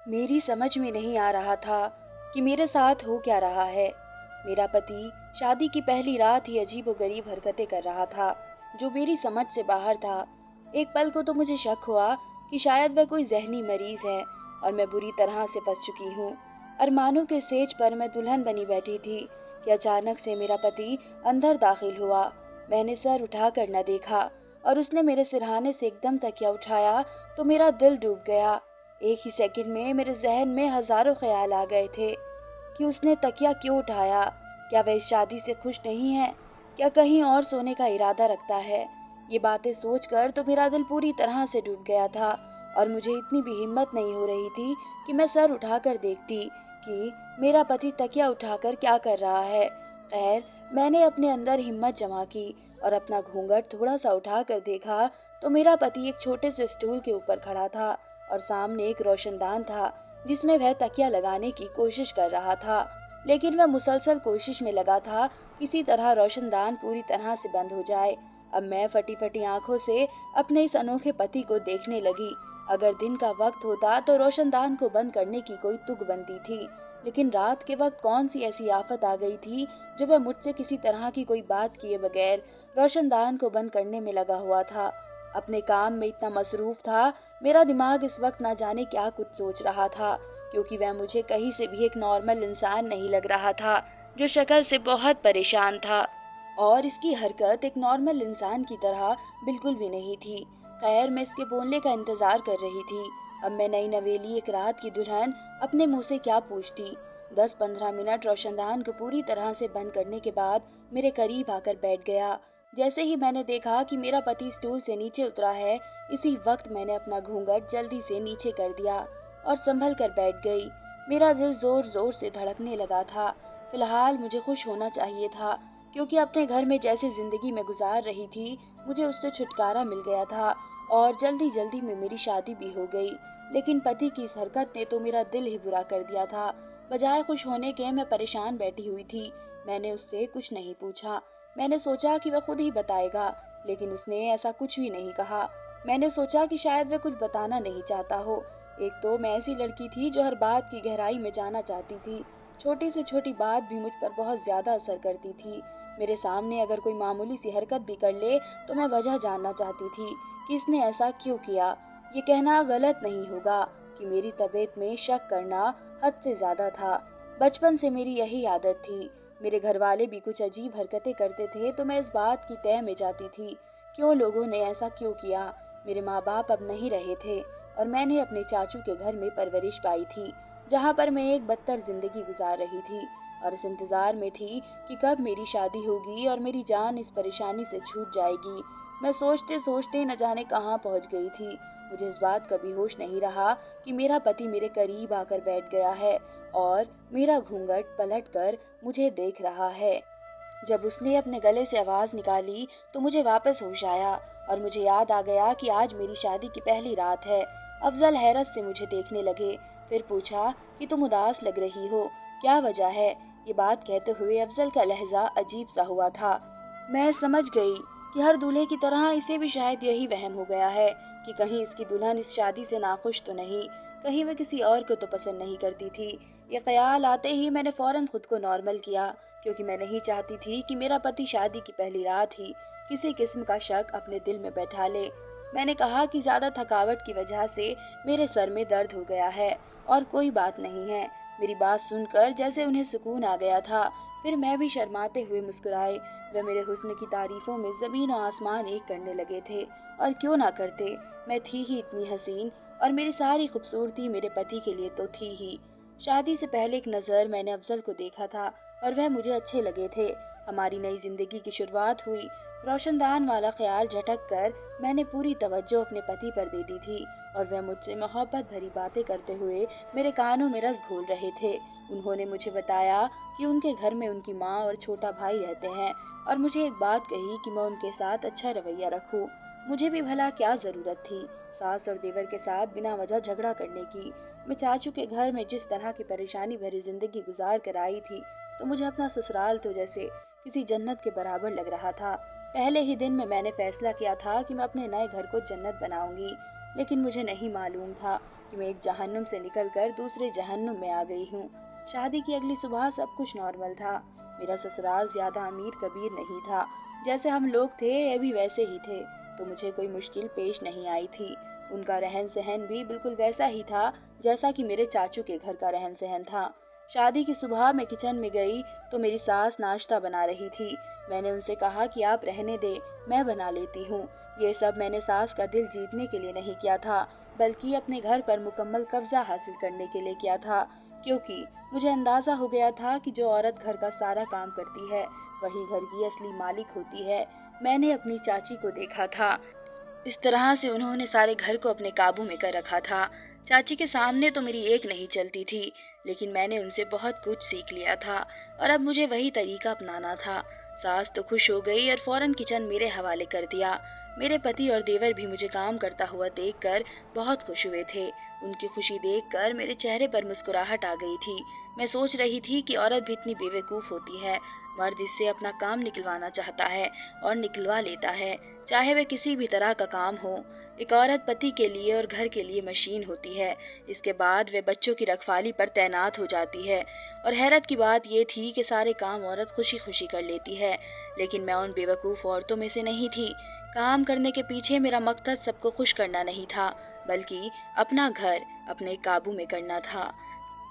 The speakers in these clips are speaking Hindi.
मेरी समझ में नहीं आ रहा था कि मेरे साथ हो क्या रहा है। मेरा पति शादी की पहली रात ही अजीबोगरीब हरकतें कर रहा था, जो मेरी समझ से बाहर था। एक पल को तो मुझे शक हुआ कि शायद वह कोई जहनी मरीज है और मैं बुरी तरह से फंस चुकी हूँ। अरमानों के सेज पर मैं दुल्हन बनी बैठी थी कि अचानक से मेरा पति अंदर दाखिल हुआ। मैंने सर उठा कर न देखा और उसने मेरे सिरहाने से एकदम तकिया उठाया तो मेरा दिल डूब गया। एक ही सेकंड में मेरे जहन में हजारों ख्याल आ गए थे कि उसने तकिया क्यों उठाया। क्या वह इस शादी से खुश नहीं है? क्या कहीं और सोने का इरादा रखता है? ये बातें सोचकर तो मेरा दिल पूरी तरह से डूब गया था और मुझे इतनी भी हिम्मत नहीं हो रही थी कि मैं सर उठाकर देखती कि मेरा पति तकिया उठाकर क्या कर रहा है। खैर, मैंने अपने अंदर हिम्मत जमा की और अपना घूंघट थोड़ा सा उठाकर देखा तो मेरा पति एक छोटे से स्टूल के ऊपर खड़ा था और सामने एक रोशनदान था जिसमें वह तकिया लगाने की कोशिश कर रहा था। लेकिन वह मुसलसल कोशिश में लगा था किसी तरह रोशनदान पूरी तरह से बंद हो जाए। अब मैं फटी फटी आंखों से अपने इस अनोखे पति को देखने लगी। अगर दिन का वक्त होता तो रोशनदान को बंद करने की कोई तुक बनती थी, लेकिन रात के वक्त कौन सी ऐसी आफत आ गई थी जो वह मुझसे किसी तरह की कोई बात किए बगैर रोशनदान को बंद करने में लगा हुआ था। अपने काम में इतना मसरूफ था, मेरा दिमाग इस वक्त ना जाने क्या कुछ सोच रहा था, क्योंकि वह मुझे कहीं से भी एक नॉर्मल इंसान नहीं लग रहा था, जो शक्ल से बहुत परेशान था और इसकी हरकत एक नॉर्मल इंसान की तरह बिल्कुल भी नहीं थी। खैर, मैं इसके बोलने का इंतजार कर रही थी। अब मैं नई नवेली एक रात की दुल्हन अपने मुंह से क्या पूछती। 10-15 मिनट रोशनदान को पूरी तरह से बंद करने के बाद मेरे करीब आकर बैठ गया। जैसे ही मैंने देखा कि मेरा पति स्टूल से नीचे उतरा है, इसी वक्त मैंने अपना घूंघट जल्दी से नीचे कर दिया और संभल कर बैठ गई। मेरा दिल जोर जोर से धड़कने लगा था। फिलहाल मुझे खुश होना चाहिए था, क्योंकि अपने घर में जैसे जिंदगी में गुजार रही थी, मुझे उससे छुटकारा मिल गया था और जल्दी जल्दी में मेरी शादी भी हो गई। लेकिन पति की इस हरकत ने तो मेरा दिल ही बुरा कर दिया था। बजाय खुश होने के मैं परेशान बैठी हुई थी। मैंने उससे कुछ नहीं पूछा। मैंने सोचा कि वह खुद ही बताएगा, लेकिन उसने ऐसा कुछ भी नहीं कहा। मैंने सोचा कि शायद वह कुछ बताना नहीं चाहता हो। एक तो मैं ऐसी लड़की थी जो हर बात की गहराई में जाना चाहती थी। छोटी से छोटी बात भी मुझ पर बहुत ज्यादा असर करती थी। मेरे सामने अगर कोई मामूली सी हरकत भी कर ले तो मैं वजह जानना चाहती थी कि इसने ऐसा क्यों किया। ये कहना गलत नहीं होगा कि मेरी तबीयत में शक करना हद से ज्यादा था। बचपन से मेरी यही आदत थी। मेरे घर वाले भी कुछ अजीब हरकतें करते थे तो मैं इस बात की तह में जाती थी, क्यों लोगों ने ऐसा क्यों किया। मेरे माँ बाप अब नहीं रहे थे और मैंने अपने चाचू के घर में परवरिश पाई थी, जहाँ पर मैं एक बदतर जिंदगी गुजार रही थी और इस इंतजार में थी कि कब मेरी शादी होगी और मेरी जान इस परेशानी से छूट जाएगी। मैं सोचते सोचते न जाने कहाँ पहुँच गई थी। मुझे इस बात का भी होश नहीं रहा कि मेरा पति मेरे करीब आकर बैठ गया है और मेरा घूंघट पलटकर मुझे देख रहा है। जब उसने अपने गले से आवाज निकाली तो मुझे वापस होश आया और मुझे याद आ गया कि आज मेरी शादी की पहली रात है। अफजल हैरत से मुझे देखने लगे। फिर पूछा कि तुम उदास लग रही हो, क्या वजह है? ये बात कहते हुए अफजल का लहजा अजीब सा हुआ था। मैं समझ गई कि हर दूल्हे की तरह इसे भी शायद यही वहम हो गया है कि कहीं इसकी दुल्हन इस शादी से नाखुश तो नहीं, कहीं वह किसी और को तो पसंद नहीं करती थी। ये ख्याल आते ही मैंने फौरन खुद को नॉर्मल किया, क्योंकि मैं नहीं चाहती थी कि मेरा पति शादी की पहली रात ही किसी किस्म का शक अपने दिल में बैठा ले। मैंने कहा कि ज्यादा थकावट की वजह से मेरे सर में दर्द हो गया है और कोई बात नहीं है। मेरी बात सुनकर जैसे उन्हें सुकून आ गया था। फिर मैं भी शर्माते हुए मुस्कुराए। वे मेरे हुस्न की तारीफों में जमीन और आसमान एक करने लगे थे, और क्यों ना करते, मैं थी ही इतनी हसीन और मेरी सारी खूबसूरती मेरे पति के लिए तो थी ही। शादी से पहले एक नज़र मैंने अफजल को देखा था और वह मुझे अच्छे लगे थे। हमारी नई जिंदगी की शुरुआत हुई। रोशनदान वाला ख्याल झटक कर मैंने पूरी तवज्जो अपने पति पर दे दी थी और वह मुझसे मोहब्बत भरी बातें करते हुए मेरे कानों में रस घोल रहे थे। उन्होंने मुझे बताया कि उनके घर में उनकी माँ और छोटा भाई रहते हैं और मुझे एक बात कही कि मैं उनके साथ अच्छा रवैया रखूं। मुझे भी भला क्या जरूरत थी सास और देवर के साथ बिना वजह झगड़ा करने की। मैं चाचू के घर में जिस तरह की परेशानी भरी जिंदगी गुजार कर आई थी, तो मुझे अपना ससुराल तो जैसे किसी जन्नत के बराबर लग रहा था। पहले ही दिन में मैंने फैसला किया था कि मैं अपने नए घर को जन्नत बनाऊंगी, लेकिन मुझे नहीं मालूम था कि मैं एक जहन्नुम से निकलकर दूसरे जहन्नुम में आ गई हूँ। शादी की अगली सुबह सब कुछ नॉर्मल था। मेरा ससुराल ज्यादा अमीर कबीर नहीं था। जैसे हम लोग थे ये भी वैसे ही थे, तो मुझे कोई मुश्किल पेश नहीं आई थी। उनका रहन सहन भी बिल्कुल वैसा ही था जैसा कि मेरे चाचू के घर का रहन सहन था। शादी की सुबह मैं किचन में गई तो मेरी सास नाश्ता बना रही थी। मैंने उनसे कहा कि आप रहने दे, मैं बना लेती हूँ। ये सब मैंने सास का दिल जीतने के लिए नहीं किया था, बल्कि अपने घर पर मुकम्मल कब्जा हासिल करने के लिए किया था, क्योंकि मुझे अंदाजा हो गया था कि जो औरत घर का सारा काम करती है वही घर की असली मालिक होती है। मैंने अपनी चाची को देखा था, इस तरह से उन्होंने सारे घर को अपने काबू में कर रखा था। चाची के सामने तो मेरी एक नहीं चलती थी, लेकिन मैंने उनसे बहुत कुछ सीख लिया था और अब मुझे वही तरीका अपनाना था। सास तो खुश हो गई और फौरन किचन मेरे हवाले कर दिया। मेरे पति और देवर भी मुझे काम करता हुआ देखकर बहुत खुश हुए थे। उनकी खुशी देखकर मेरे चेहरे पर मुस्कुराहट आ गई थी। मैं सोच रही थी कि औरत भी इतनी बेवकूफ़ होती है। मर्द इससे अपना काम निकलवाना चाहता है और निकलवा लेता है, चाहे वह किसी भी तरह का काम हो। एक औरत पति के लिए और घर के लिए मशीन होती है। इसके बाद वे बच्चों की रखवाली पर तैनात हो जाती है। और हैरत की बात यह थी कि सारे काम औरत खुशी खुशी कर लेती है, लेकिन मैं उन बेवकूफ़ औरतों में से नहीं थी। काम करने के पीछे मेरा मकसद सबको खुश करना नहीं था, बल्कि अपना घर अपने काबू में करना था।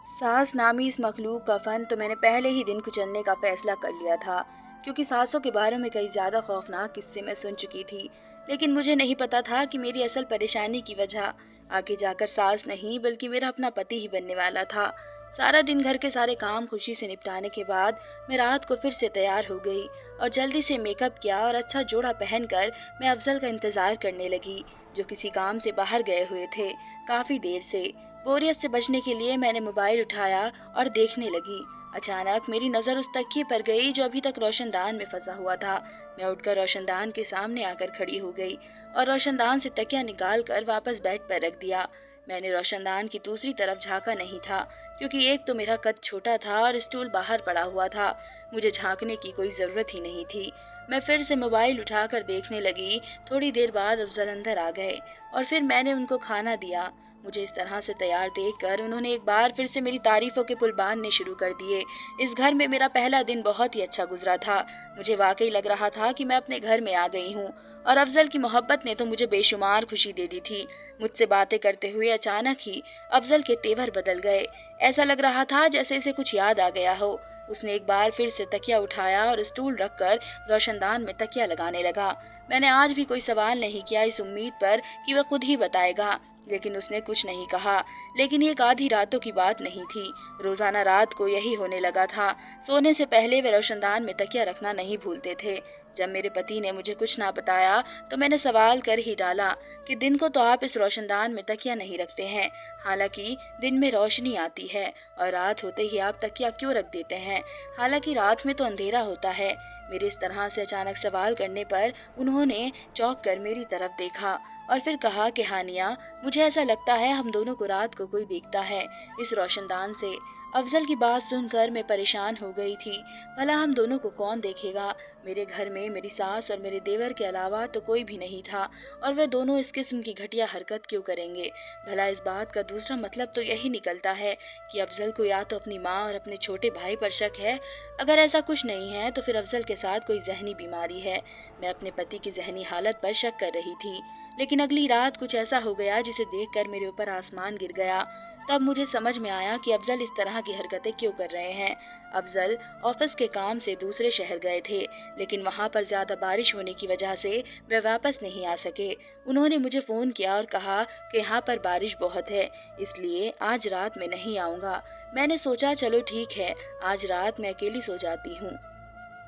सास नामी इस मखलूक का फन तो मैंने पहले ही दिन कुचलने का फैसला कर लिया था, क्योंकि सासों के बारे में कई ज़्यादा खौफनाक किस्से मैं सुन चुकी थी। लेकिन मुझे नहीं पता था कि मेरी असल परेशानी की वजह आगे जाकर सास नहीं बल्कि मेरा अपना पति ही बनने वाला था। सारा दिन घर के सारे काम खुशी से निपटाने के बाद मैं रात को फिर से तैयार हो गई और जल्दी से मेकअप किया और अच्छा जोड़ा पहनकर मैं अफजल का इंतज़ार करने लगी, जो किसी काम से बाहर गए हुए थे काफ़ी देर से। बोरियत से बचने के लिए मैंने मोबाइल उठाया और देखने लगी। अचानक मेरी नज़र उस तकिए पर गई जो अभी तक रोशनदान में फंसा हुआ था। मैं उठकर रोशनदान के सामने आकर खड़ी हो गई और रोशनदान से तकिया निकाल कर वापस बेड पर रख दिया। मैंने रोशनदान की दूसरी तरफ झांका नहीं था, क्योंकि एक तो मेरा कद छोटा था और स्टूल बाहर पड़ा हुआ था। मुझे झांकने की कोई ज़रूरत ही नहीं थी। मैं फिर से मोबाइल उठाकर देखने लगी। थोड़ी देर बाद अफजल अंदर आ गए और फिर मैंने उनको खाना दिया। मुझे इस तरह से तैयार देखकर उन्होंने एक बार फिर से मेरी तारीफों के पुल बांधने शुरू कर दिए। इस घर में मेरा पहला दिन बहुत ही अच्छा गुजरा था। मुझे वाकई लग रहा था कि मैं अपने घर में आ गई हूँ और अफजल की मोहब्बत ने तो मुझे बेशुमार खुशी दे दी थी। मुझसे बातें करते हुए अचानक ही अफजल के तेवर बदल गए। ऐसा लग रहा था जैसे इसे कुछ याद आ गया हो। उसने एक बार फिर से तकिया उठाया और स्टूल रखकर रोशनदान में तकिया लगाने लगा। मैंने आज भी कोई सवाल नहीं किया, इस उम्मीद पर कि वह खुद ही बताएगा, लेकिन उसने कुछ नहीं कहा। लेकिन ये आधी रातों की बात नहीं थी। रोजाना रात को यही होने लगा था। सोने से पहले वे रोशनदान में तकिया रखना नहीं भूलते थे। जब मेरे पति ने मुझे कुछ ना बताया तो मैंने सवाल कर ही डाला कि दिन को तो आप इस रोशनदान में तकिया नहीं रखते हैं, हालांकि दिन में रोशनी आती है, और रात होते ही आप तकिया क्यों रख देते हैं, हालांकि रात में तो अंधेरा होता है। मेरे इस तरह से अचानक सवाल करने पर उन्होंने चौंक कर मेरी तरफ देखा और फिर कहा कि हानिया, मुझे ऐसा लगता है हम दोनों को रात को कोई देखता है इस रोशनदान से। अफजल की बात सुनकर मैं परेशान हो गई थी। भला हम दोनों को कौन देखेगा? मेरे घर में मेरी सास और मेरे देवर के अलावा तो कोई भी नहीं था, और वे दोनों इस किस्म की घटिया हरकत क्यों करेंगे? भला इस बात का दूसरा मतलब तो यही निकलता है कि अफजल को या तो अपनी माँ और अपने छोटे भाई पर शक है। अगर ऐसा कुछ नहीं है तो फिर अफजल के साथ कोई जहनी बीमारी है। मैं अपने पति की जहनी हालत पर शक कर रही थी, लेकिन अगली रात कुछ ऐसा हो गया जिसे देखकर मेरे ऊपर आसमान गिर गया। तब मुझे समझ में आया कि अफजल इस तरह की हरकतें क्यों कर रहे हैं। अफजल ऑफिस के काम से दूसरे शहर गए थे, लेकिन वहाँ पर ज़्यादा बारिश होने की वजह से वे वापस नहीं आ सके। उन्होंने मुझे फ़ोन किया और कहा कि यहाँ पर बारिश बहुत है, इसलिए आज रात में नहीं आऊँगा। मैंने सोचा चलो ठीक है, आज रात मैं अकेली सो जाती हूँ।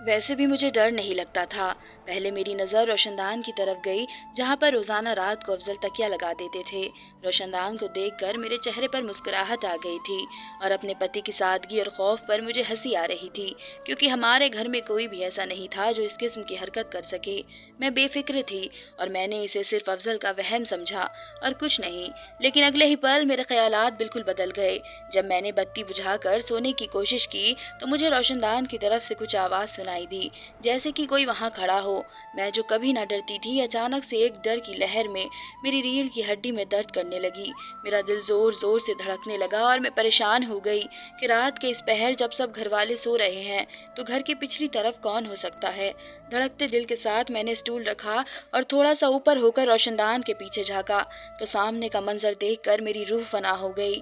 वैसे भी मुझे डर नहीं लगता था। पहले मेरी नज़र रोशनदान की तरफ गई, जहाँ पर रोज़ाना रात को अफजल तकिया लगा देते थे। रोशनदान को देखकर मेरे चेहरे पर मुस्कुराहट आ गई थी और अपने पति की सादगी और खौफ पर मुझे हंसी आ रही थी, क्योंकि हमारे घर में कोई भी ऐसा नहीं था जो इस किस्म की हरकत कर सके। मैं बेफिक्र थी और मैंने इसे सिर्फ अफजल का वहम समझा और कुछ नहीं। लेकिन अगले ही पल मेरे ख्यालात बिल्कुल बदल गए। जब मैंने बत्ती बुझाकर सोने की कोशिश की तो मुझे रोशनदान की तरफ से कुछ आवाज़ सुनाई दी, जैसे कि कोई वहां खड़ा हो। मैं जो कभी ना डरती थी, अचानक से एक डर की लहर में मेरी रीढ़ की हड्डी में दर्द करने लगी। मेरा दिल जोर जोर से धड़कने लगा और मैं परेशान हो गई कि रात के इस पहर जब सब घर वाले सो रहे हैं तो घर की पिछली तरफ कौन हो सकता है। धड़कते दिल के साथ मैंने स्टूल रखा और थोड़ा सा ऊपर होकर रोशनदान के पीछे झांका तो सामने का मंजर देखकर मेरी रूह फना हो गई।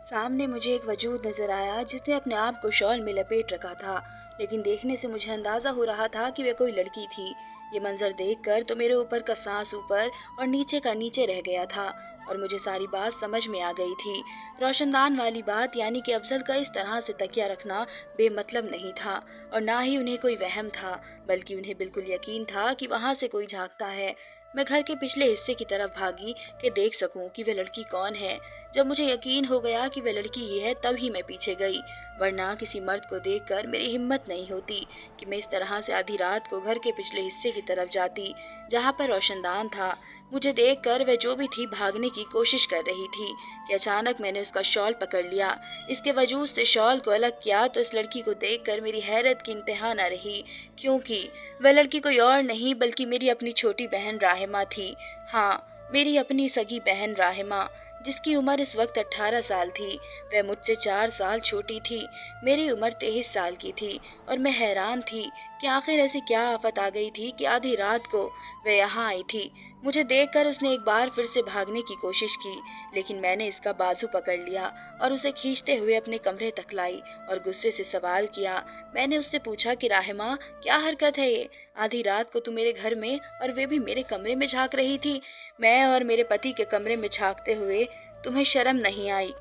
सामने मुझे एक वजूद नजर आया जिसने अपने आप को शॉल में लपेट रखा था, लेकिन देखने से मुझे अंदाजा हो रहा था कि वह कोई लड़की थी। ये मंजर देखकर तो मेरे ऊपर का सांस ऊपर और नीचे का नीचे रह गया था और मुझे सारी बात समझ में आ गई थी। रोशनदान वाली बात, यानी कि अफजल का इस तरह से तकिया रखना बेमतलब नहीं था और ना ही उन्हें कोई वहम था, बल्कि उन्हें बिल्कुल यकीन था कि वहां से कोई झांकता है। मैं घर के पिछले हिस्से की तरफ भागी कि देख सकूं कि वह लड़की कौन है। जब मुझे यकीन हो गया कि वह लड़की ही है तब ही मैं पीछे गई, वरना किसी मर्द को देखकर मेरी हिम्मत नहीं होती कि मैं इस तरह से आधी रात को घर के पिछले हिस्से की तरफ जाती जहाँ पर रोशनदान था। मुझे देखकर वह जो भी थी भागने की कोशिश कर रही थी कि अचानक मैंने उसका शॉल पकड़ लिया। इसके वजूद से शॉल को अलग किया तो इस लड़की को देखकर मेरी हैरत की इंतहा न रही, क्योंकि वह लड़की कोई और नहीं बल्कि मेरी अपनी छोटी बहन राहिमा थी। हाँ, मेरी अपनी सगी बहन राहिमा, जिसकी उम्र इस वक्त 18 साल थी। वह मुझसे 4 साल छोटी थी। मेरी उम्र 23 साल की थी और मैं हैरान थी कि आखिर ऐसी क्या आफत आ गई थी कि आधी रात को वह यहाँ आई थी। मुझे देखकर उसने एक बार फिर से भागने की कोशिश की, लेकिन मैंने इसका बाजू पकड़ लिया और उसे खींचते हुए अपने कमरे तक लाई और गुस्से से सवाल किया। मैंने उससे पूछा कि राहिमा, क्या हरकत है ये? आधी रात को तू मेरे घर में और वे भी मेरे कमरे में झांक रही थी। मैं और मेरे पति के कमरे में झांकते हुए तुम्हें शर्म नहीं आई?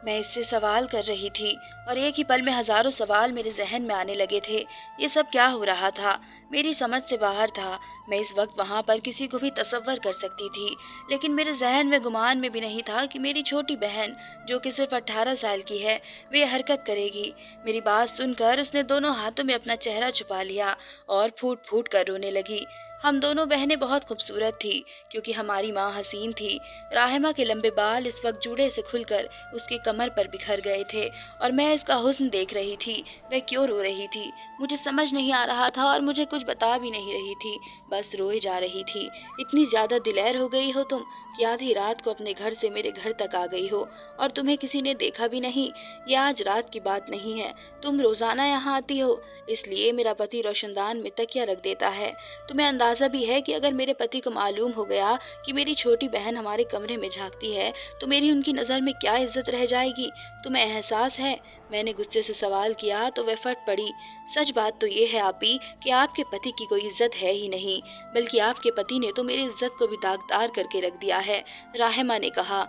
मैं इससे सवाल कर रही थी और एक ही पल में हजारों सवाल मेरे जहन में आने लगे थे। ये सब क्या हो रहा था? मेरी समझ से बाहर था। मैं इस वक्त वहाँ पर किसी को भी तसव्वुर कर सकती थी, लेकिन मेरे जहन में गुमान में भी नहीं था कि मेरी छोटी बहन, जो कि सिर्फ 18 साल की है, वे हरकत करेगी। मेरी बात सुनकर उसने दोनों हाथों में अपना चेहरा छुपा लिया और फूट फूट कर रोने लगी। हम दोनों बहनें बहुत खूबसूरत थी क्योंकि हमारी माँ हसीन थी। राहिमा के लंबे बाल इस वक्त जूड़े से खुलकर उसकी कमर पर बिखर गए थे और मैं इसका हुस्न देख रही थी। वह क्यों रो रही थी मुझे समझ नहीं आ रहा था और मुझे कुछ बता भी नहीं रही थी, बस रोए जा रही थी। इतनी ज्यादा दिलेर हो गई हो तुम कि आधी रात को अपने घर से मेरे घर तक आ गई हो और तुम्हें किसी ने देखा भी नहीं। ये आज रात की बात नहीं है, तुम रोजाना यहाँ आती हो, इसलिए मेरा पति रोशनदान में तकिया रख देता है। तुम्हें अंदाजा भी है कि अगर मेरे पति को मालूम हो गया कि मेरी छोटी बहन हमारे कमरे में झांकती है तो मेरी उनकी नज़र में क्या इज्जत रह जाएगी? तुम्हें एहसास है? मैंने गुस्से से सवाल किया तो वह फट पड़ी। सच बात तो ये है आपी कि आपके पति की कोई इज्जत है ही नहीं, बल्कि आपके पति ने तो मेरी इज्जत को भी दागदार करके रख दिया है, राहिमा ने कहा।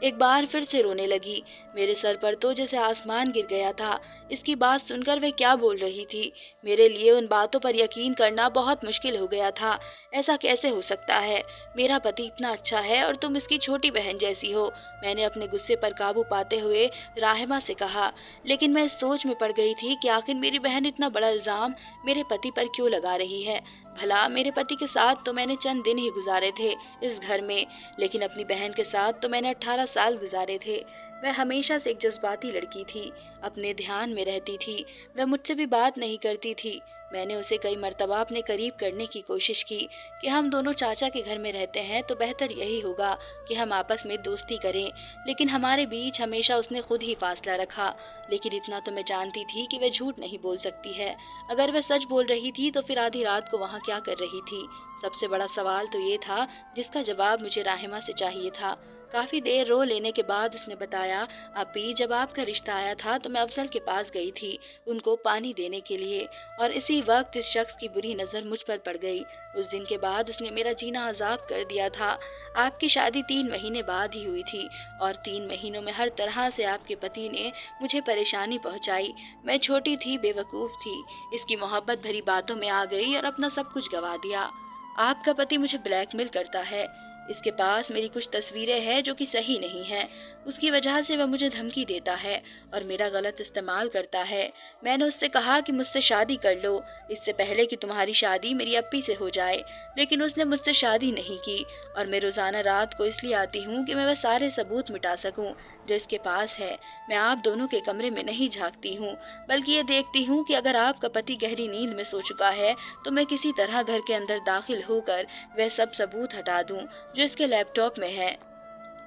एक बार फिर से रोने लगी। मेरे सर पर तो जैसे आसमान गिर गया था। इसकी बात सुनकर वह क्या बोल रही थी? मेरे लिए उन बातों पर यकीन करना बहुत मुश्किल हो गया था। ऐसा कैसे हो सकता है? मेरा पति इतना अच्छा है और तुम इसकी छोटी बहन जैसी हो। मैंने अपने गुस्से पर काबू पाते हुए राहिमा से कहा, लेकिन मैं इस सोच में पड़ गई थी कि आखिर मेरी बहन इतना बड़ा इल्जाम मेरे पति पर क्यों लगा रही है। भला मेरे पति के साथ तो मैंने चंद दिन ही गुजारे थे इस घर में, लेकिन अपनी बहन के साथ तो मैंने 18 साल गुजारे थे। वह हमेशा से एक जज्बाती लड़की थी, अपने ध्यान में रहती थी। वह मुझसे भी बात नहीं करती थी। मैंने उसे कई मर्तबा अपने करीब करने की कोशिश की कि हम दोनों चाचा के घर में रहते हैं तो बेहतर यही होगा कि हम आपस में दोस्ती करें, लेकिन हमारे बीच हमेशा उसने खुद ही फासला रखा। लेकिन इतना तो मैं जानती थी कि वह झूठ नहीं बोल सकती है। अगर वह सच बोल रही थी तो फिर आधी रात को वहाँ क्या कर रही थी? सबसे बड़ा सवाल तो ये था जिसका जवाब मुझे राहिमा से चाहिए था। काफी देर रो लेने के बाद उसने बताया, आपी, जब आपका रिश्ता आया था तो मैं अफजल के पास गई थी उनको पानी देने के लिए, और इसी वक्त इस शख्स की बुरी नज़र मुझ पर पड़ गई। उस दिन के बाद उसने मेरा जीना अजाब कर दिया था। आपकी शादी 3 महीने बाद ही हुई थी और 3 महीनों में हर तरह से आपके पति ने मुझे परेशानी पहुंचाई। मैं छोटी थी, बेवकूफ़ थी, इसकी मोहब्बत भरी बातों में आ गई और अपना सब कुछ गवा दिया। आपका पति मुझे ब्लैकमेल करता है। इसके पास मेरी कुछ तस्वीरें हैं जो कि सही नहीं है। उसकी वजह से वह मुझे धमकी देता है और मेरा गलत इस्तेमाल करता है। मैंने उससे कहा कि मुझसे शादी कर लो, इससे पहले कि तुम्हारी शादी मेरी अप्पी से हो जाए, लेकिन उसने मुझसे शादी नहीं की। और मैं रोज़ाना रात को इसलिए आती हूँ कि मैं वह सारे सबूत मिटा सकूँ जो इसके पास है। मैं आप दोनों के कमरे में नहीं झांकती हूँ, बल्कि ये देखती हूँ कि अगर आपका पति गहरी नींद में सो चुका है तो मैं किसी तरह घर के अंदर दाखिल होकर वह सब सबूत हटा दूँ जो इसके लैपटॉप में है।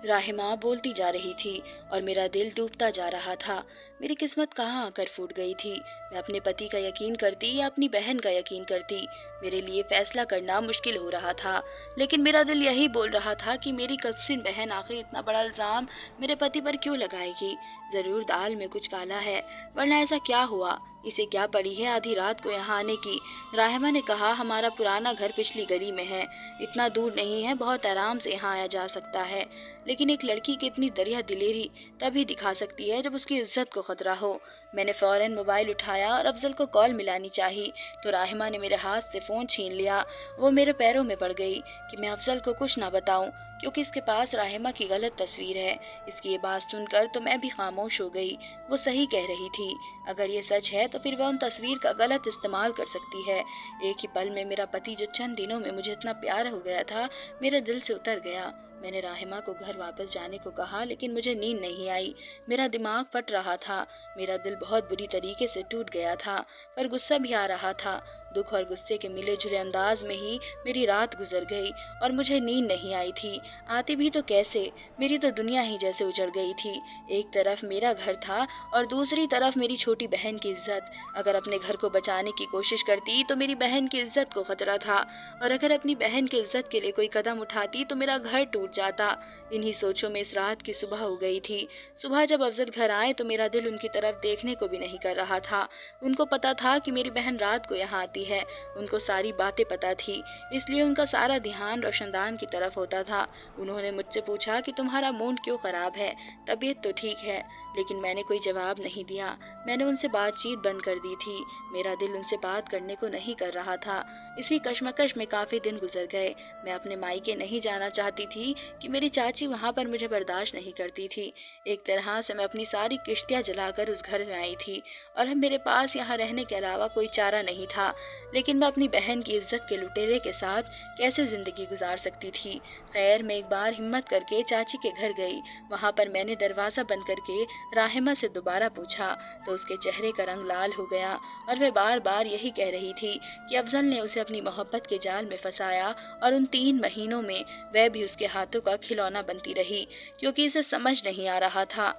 राहिमा बोलती जा रही थी और मेरा दिल डूबता जा रहा था। मेरी किस्मत कहाँ आकर फूट गई थी। मैं अपने पति का यकीन करती या अपनी बहन का यकीन करती, मेरे लिए फैसला करना मुश्किल हो रहा था। लेकिन मेरा दिल यही बोल रहा था कि मेरी कसिन बहन आखिर इतना बड़ा इल्ज़ाम मेरे पति पर क्यों लगाएगी। ज़रूर दाल में कुछ काला है, वरना ऐसा क्या हुआ, इसे क्या पड़ी है आधी रात को यहाँ आने की। राहिमा ने कहा, हमारा पुराना घर पिछली गली में है, इतना दूर नहीं है, बहुत आराम से यहाँ आया जा सकता है। लेकिन एक लड़की की इतनी दरिया दिलेरी तभी दिखा सकती है जब उसकी इज्जत को खतरा हो। मैंने फौरन मोबाइल उठाया और अफजल को कॉल मिलानी चाही तो राहिमा ने मेरे हाथ से फ़ोन छीन लिया। वो मेरे पैरों में पड़ गई कि मैं अफजल को कुछ ना बताऊं, क्योंकि इसके पास राहिमा की गलत तस्वीर है। इसकी ये बात सुनकर तो मैं भी खामोश हो गई। वो सही कह रही थी, अगर ये सच है तो फिर वह उन तस्वीर का गलत इस्तेमाल कर सकती है। एक ही पल में मेरा पति जो चंद दिनों में मुझे इतना प्यार हो गया था, मेरे दिल से उतर गया। मैंने राहिमा को घर वापस जाने को कहा, लेकिन मुझे नींद नहीं आई। मेरा दिमाग फट रहा था, मेरा दिल बहुत बुरी तरीके से टूट गया था, पर गुस्सा भी आ रहा था। दुख और गुस्से के मिले जुले अंदाज में ही मेरी रात गुजर गई और मुझे नींद नहीं आई थी। आती भी तो कैसे, मेरी तो दुनिया ही जैसे उजड़ गई थी। एक तरफ मेरा घर था और दूसरी तरफ मेरी छोटी बहन की इज्जत। अगर अपने घर को बचाने की कोशिश करती तो मेरी बहन की इज्जत को खतरा था, और अगर अपनी बहन की इज्जत के लिए कोई कदम उठाती तो मेरा घर टूट जाता। इन्हीं सोचों में इस रात की सुबह हो गई थी। सुबह जब अफजल घर आए तो मेरा दिल उनकी तरफ देखने को भी नहीं कर रहा था। उनको पता था कि मेरी बहन रात को यहाँ आती है, उनको सारी बातें पता थी, इसलिए उनका सारा ध्यान रोशनदान की तरफ होता था। उन्होंने मुझसे पूछा कि तुम्हारा मूड क्यों खराब है, तबीयत तो ठीक है, लेकिन मैंने कोई जवाब नहीं दिया। मैंने उनसे बातचीत बंद कर दी थी। मेरा दिल उनसे बात करने को नहीं कर रहा था। इसी कश्मकश में काफ़ी दिन गुजर गए। मैं अपने मायके नहीं जाना चाहती थी कि मेरी चाची वहाँ पर मुझे बर्दाश्त नहीं करती थी। एक तरह से मैं अपनी सारी किश्तियाँ जलाकर उस घर में आई थी और अब मेरे पास यहाँ रहने के अलावा कोई चारा नहीं था। लेकिन मैं अपनी बहन की इज्जत के लुटेरे के साथ कैसे ज़िंदगी गुजार सकती थी। खैर, मैं एक बार हिम्मत करके चाची के घर गई। वहाँ पर मैंने दरवाज़ा बंद करके राहिमा से दोबारा पूछा तो उसके चेहरे का रंग लाल हो गया और वह बार बार यही कह रही थी कि अफजल ने उसे अपनी मोहब्बत के जाल में फंसाया और उन 3 महीनों में वह भी उसके हाथों का खिलौना बनती रही, क्योंकि इसे समझ नहीं आ रहा था।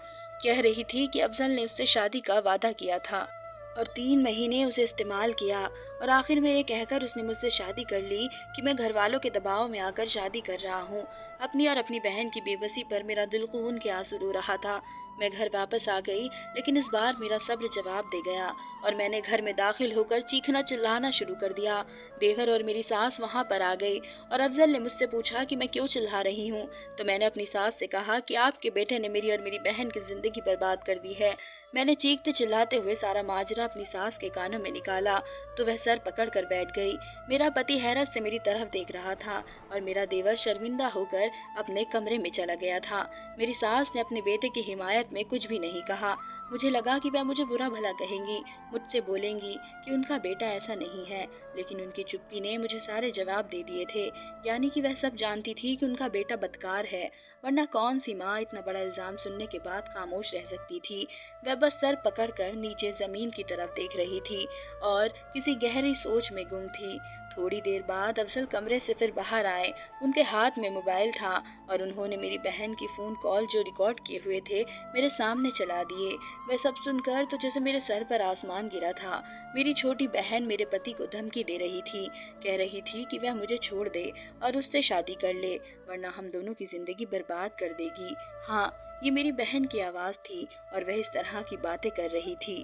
कह रही थी कि अफजल ने उससे शादी का वादा किया था और 3 महीने उसे इस्तेमाल किया, और आखिर में ये कहकर उसने मुझसे शादी कर ली कि मैं घर वालों के दबाव में आकर शादी कर रहा हूँ। अपनी और अपनी बहन की बेबसी पर मेरा दिल खून के आंसू रो रहा था। मैं घर वापस आ गई, लेकिन इस बार मेरा सब्र जवाब दे गया और मैंने घर में दाखिल होकर चीखना चिल्लाना शुरू कर दिया। देवर और मेरी सास वहाँ पर आ गई और अफजल ने मुझसे पूछा कि मैं क्यों चिल्ला रही हूँ, तो मैंने अपनी सास से कहा कि आपके बेटे ने मेरी और मेरी बहन की जिंदगी बर्बाद कर दी है। मैंने चीखते चिल्लाते हुए सारा माजरा अपनी सास के कानों में निकाला तो वह सर पकड़ कर बैठ गई। मेरा पति हैरत से मेरी तरफ देख रहा था और मेरा देवर शर्मिंदा होकर अपने कमरे में चला गया था। मेरी सास ने अपने बेटे की हिमायत में कुछ भी नहीं कहा। मुझे लगा कि वह मुझे बुरा भला कहेंगी, मुझसे बोलेंगी कि उनका बेटा ऐसा नहीं है, लेकिन उनकी चुप्पी ने मुझे सारे जवाब दे दिए थे। यानी कि वह सब जानती थी कि उनका बेटा बदकार है, वरना कौन सी माँ इतना बड़ा इल्ज़ाम सुनने के बाद खामोश रह सकती थी। वह बस सर पकड़कर नीचे ज़मीन की तरफ देख रही थी और किसी गहरी सोच में गुम थी। थोड़ी देर बाद अफजल कमरे से फिर बाहर आए। उनके हाथ में मोबाइल था और उन्होंने मेरी बहन की फ़ोन कॉल जो रिकॉर्ड किए हुए थे मेरे सामने चला दिए। वह सब सुनकर तो जैसे मेरे सर पर आसमान गिरा था। मेरी छोटी बहन मेरे पति को धमकी दे रही थी, कह रही थी कि वह मुझे छोड़ दे और उससे शादी कर ले, वरना हम दोनों की ज़िंदगी बर्बाद कर देगी। हाँ, ये मेरी बहन की आवाज़ थी और वह इस तरह की बातें कर रही थी।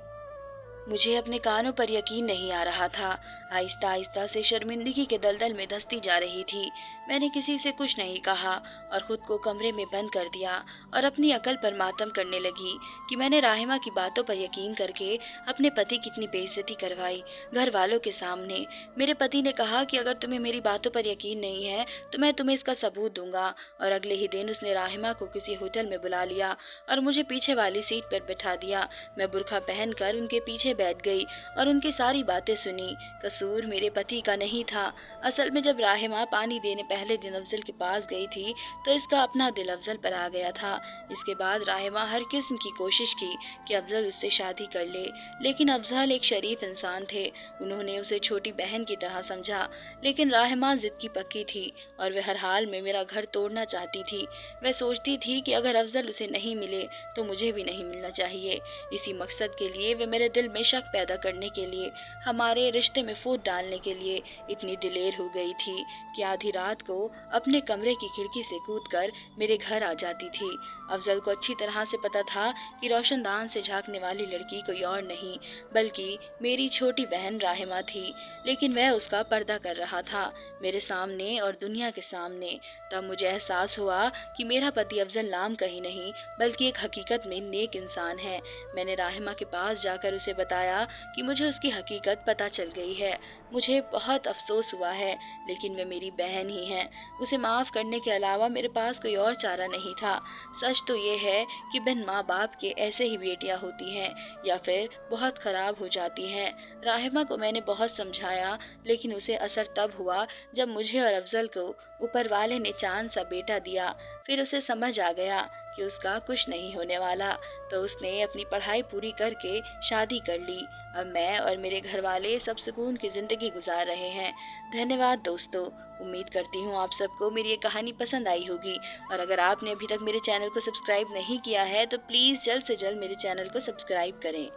मुझे अपने कानों पर यकीन नहीं आ रहा था। आहिस्ता आहिस्ता से शर्मिंदगी के दलदल में धंसती जा रही थी। मैंने किसी से कुछ नहीं कहा और खुद को कमरे में बंद कर दिया और अपनी अकल पर मातम करने लगी कि मैंने राहिमा की बातों पर यकीन करके अपने पति की इतनी बेइज्जती करवाई घर वालों के सामने। मेरे पति ने कहा कि अगर तुम्हें मेरी बातों पर यकीन नहीं है तो मैं तुम्हें इसका सबूत दूंगा, और अगले ही दिन उसने राहिमा को किसी होटल में बुला लिया और मुझे पीछे वाली सीट पर बैठा दिया। मैं बुर्खा पहनकर उनके पीछे बैठ गई और उनकी सारी बातें सुनी। कसूर मेरे पति का नहीं था। असल में जब राहिमा पानी देने पहले दिन अफजल के पास गई थी तो इसका अपना दिल अफजल पर आ गया था। इसके बाद राहिमा हर किस्म की कोशिश की कि अफजल उससे शादी कर ले, लेकिन अफजल एक शरीफ इंसान थे। उन्होंने उसे छोटी बहन की तरह समझा, लेकिन राहिमा जिद की पक्की थी और वह हर हाल में मेरा घर तोड़ना चाहती थी। वह सोचती थी कि अगर अफजल उसे नहीं मिले तो मुझे भी नहीं मिलना चाहिए। इसी मकसद के लिए वे मेरे दिल में शक पैदा करने के लिए, हमारे रिश्ते में फूट डालने के लिए इतनी दिलेर हो गई थी कि आधी रात को अपने कमरे की खिड़की से कूदकर मेरे घर आ जाती थी। अफजल को अच्छी तरह से पता था कि रोशनदान से झांकने वाली लड़की कोई और नहीं बल्कि मेरी छोटी बहन राहिमा थी, लेकिन वह उसका पर्दा कर रहा था मेरे सामने और दुनिया के सामने। तब मुझे एहसास हुआ कि मेरा पति अफजल नाम कहीं नहीं बल्कि एक हकीकत में नेक इंसान है। मैंने राहिमा के पास जाकर उसे बताया कि मुझे उसकी हकीकत पता चल गई है। मुझे बहुत अफसोस हुआ है, लेकिन वह मेरी बहन ही है। उसे माफ़ करने के अलावा मेरे पास कोई और चारा नहीं था। सच तो ये है कि बिन माँ बाप के ऐसे ही बेटियां होती हैं या फिर बहुत ख़राब हो जाती हैं। राहिमा को मैंने बहुत समझाया, लेकिन उसे असर तब हुआ जब मुझे और अफजल को ऊपर वाले ने चांद सा बेटा दिया। फिर उसे समझ आ गया कि उसका कुछ नहीं होने वाला, तो उसने अपनी पढ़ाई पूरी करके शादी कर ली। अब मैं और मेरे घर वाले सब सुकून की ज़िंदगी गुजार रहे हैं। धन्यवाद दोस्तों। उम्मीद करती हूँ आप सबको मेरी ये कहानी पसंद आई होगी, और अगर आपने अभी तक मेरे चैनल को सब्सक्राइब नहीं किया है तो प्लीज़ जल्द से जल्द मेरे चैनल को सब्सक्राइब करें।